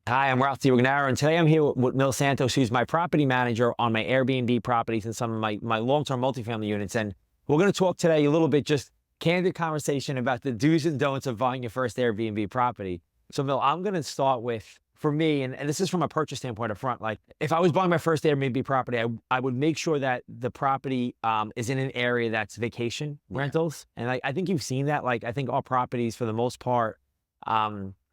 Hi, I'm Ralph DiRignaro, and today I'm here with Mil Santos, who's my property manager on my Airbnb properties and some of my long-term multifamily units. And we're going to talk today a little bit, just candid conversation about the do's and don'ts of buying your first Airbnb property. So Mil, I'm going to start with, for me, and this is from a purchase standpoint up front, like if I was buying my first Airbnb property, I would make sure that the property is in an area that's vacation rentals. And I think you've seen that. Like I think all properties, for the most part,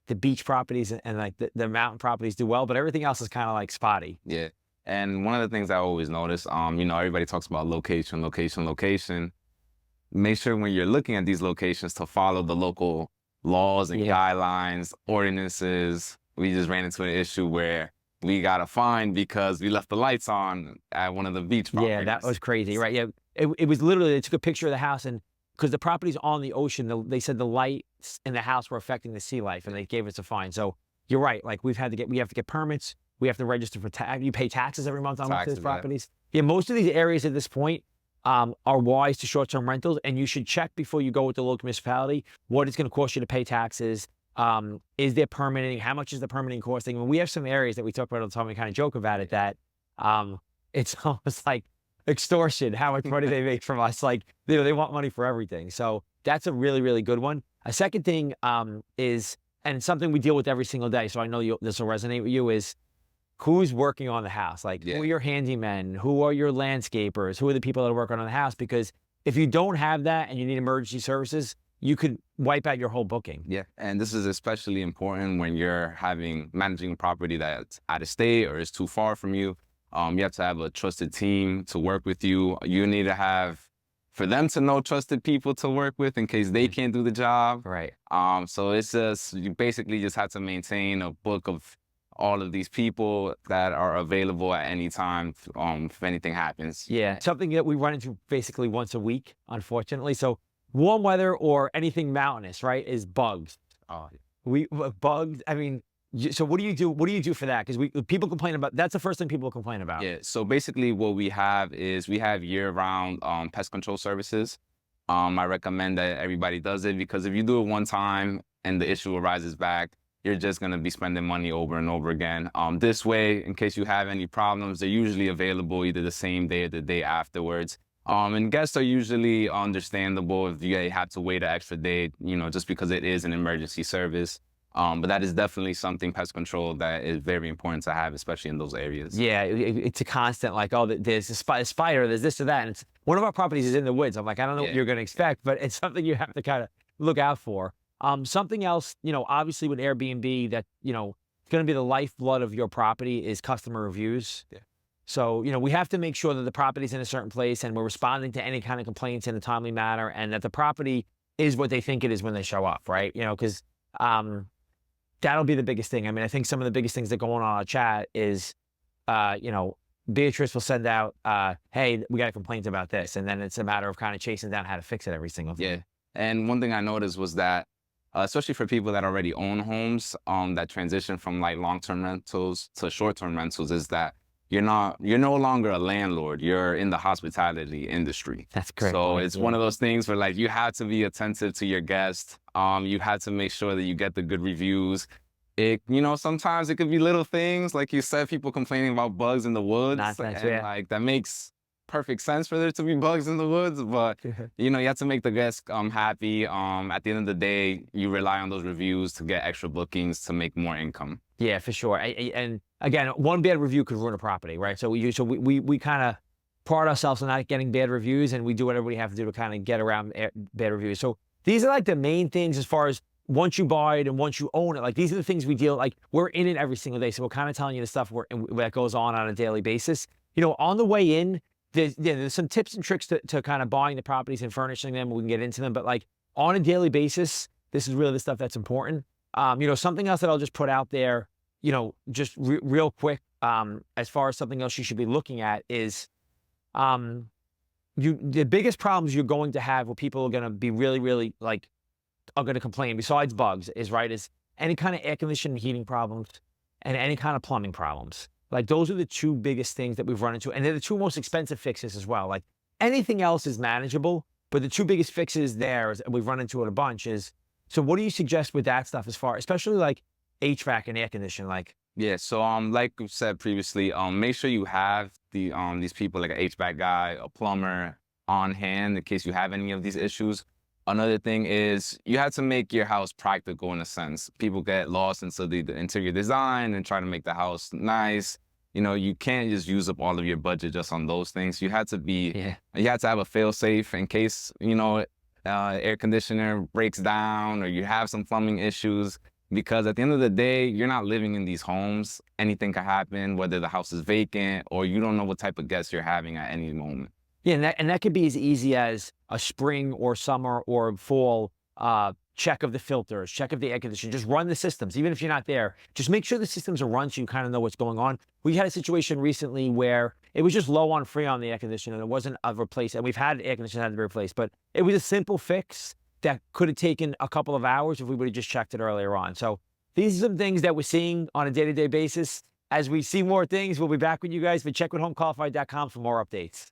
the beach properties and like the mountain properties do well, but everything else is kind of like spotty. Yeah. And one of the things I always notice, everybody talks about location, location, location. Make sure when you're looking at these locations to follow the local laws and guidelines, ordinances. We just ran into an issue where we got a fine because we left the lights on at one of the beach properties. Yeah, that was crazy, right? Yeah, it was literally, they took a picture of the house, and because the property's on the ocean, they said the lights in the house were affecting the sea life, and they gave us a fine. So you're right. Like we have to get permits. We have to register for tax. You pay taxes every month on most of these properties. Yeah, most of these areas at this point are wise to short-term rentals, and you should check before you go with the local municipality what it's going to cost you to pay taxes. Is there permitting? How much is the permitting costing? And we have some areas that we talk about all the time. We kind of joke about it that it's almost like extortion, how much money they make from us. Like they want money for everything. So that's a really, really good one. A second thing is, and something we deal with every single day, so I know this will resonate with you, is who's working on the house? Like who are your handymen? Who are your landscapers? Who are the people that are working on the house? Because if you don't have that and you need emergency services, you could wipe out your whole booking. Yeah, and this is especially important when you're managing a property that's out of state or is too far from you. You have to have a trusted team to work with you. You need to have, for them to know trusted people to work with in case they can't do the job. Right. So it's just, you basically just have to maintain a book of all of these people that are available at any time if anything happens. Yeah, something that we run into basically once a week, unfortunately. So warm weather or anything mountainous, right, is bugs. Bugs, I mean, so what do you do? What do you do for that? Because people complain about, that's the first thing people complain about. Yeah, so basically what we have is we have year-round pest control services. I recommend that everybody does it because if you do it one time and the issue arises back, you're just going to be spending money over and over again. This way, in case you have any problems, they're usually available either the same day or the day afterwards. And guests are usually understandable if you have to wait an extra day, just because it is an emergency service. But that is definitely something, pest control, that is very important to have, especially in those areas. Yeah, it's a constant, like, oh, there's a spider, there's this or that. And it's, one of our properties is in the woods. I'm like, I don't know what you're going to expect, but it's something you have to kind of look out for. Something else, obviously with Airbnb that, it's going to be the lifeblood of your property is customer reviews. Yeah. So, we have to make sure that the property's in a certain place and we're responding to any kind of complaints in a timely manner and that the property is what they think it is when they show up, right? Because that'll be the biggest thing. I mean, I think some of the biggest things that go on our chat is, Beatrice will send out, hey, we got a complaint about this. And then it's a matter of kind of chasing down how to fix it every single time. Yeah. And one thing I noticed was that, especially for people that already own homes, that transition from like long-term rentals to short-term rentals, is that you're no longer a landlord. You're in the hospitality industry. That's great. So it's one of those things where like you have to be attentive to your guests. You have to make sure that you get the good reviews. Sometimes it could be little things, like you said, people complaining about bugs in the woods. Like that makes perfect sense for there to be bugs in the woods, but you have to make the guests happy. At the end of the day, you rely on those reviews to get extra bookings to make more income. Yeah, for sure. And again, one bad review could ruin a property, right? So we kind of pride ourselves on not getting bad reviews, and we do whatever we have to do to kind of get around bad reviews. So these are like the main things as far as once you buy it and once you own it. Like these are the things we deal, like we're in it every single day. So we're kind of telling you the stuff that goes on a daily basis. On the way in, there's some tips and tricks to kind of buying the properties and furnishing them. We can get into them, but like on a daily basis, this is really the stuff that's important. Something else that I'll just put out there, just real quick, as far as something else you should be looking at is, the biggest problems you're going to have where people are going to be really, really are going to complain besides bugs is any kind of air conditioning, heating problems and any kind of plumbing problems. Like those are the two biggest things that we've run into. And they're the two most expensive fixes as well. Like anything else is manageable, but the two biggest fixes there is, we've run into it a bunch is, so what do you suggest with that stuff especially like HVAC and air conditioning? Like, Yeah, so like we said previously, make sure you have these people like an HVAC guy, a plumber on hand in case you have any of these issues. Another thing is you have to make your house practical in a sense. People get lost into the interior design and try to make the house nice. You know, you can't just use up all of your budget just on those things. Yeah. You had to have a fail safe in case, you know, air conditioner breaks down or you have some plumbing issues because at the end of the day, you're not living in these homes. Anything can happen, whether the house is vacant or you don't know what type of guests you're having at any moment. Yeah, and that could be as easy as a spring or summer or fall check of the filters, check of the air conditioning. Just run the systems, even if you're not there. Just make sure the systems are run so you kind of know what's going on. We had a situation recently where it was just low on Freon the air conditioner, and it wasn't a replace. And we've had air conditioner had to be replaced, but it was a simple fix that could have taken a couple of hours if we would have just checked it earlier on. So these are some things that we're seeing on a day-to-day basis. As we see more things, we'll be back with you guys. But check with homequalified.com for more updates.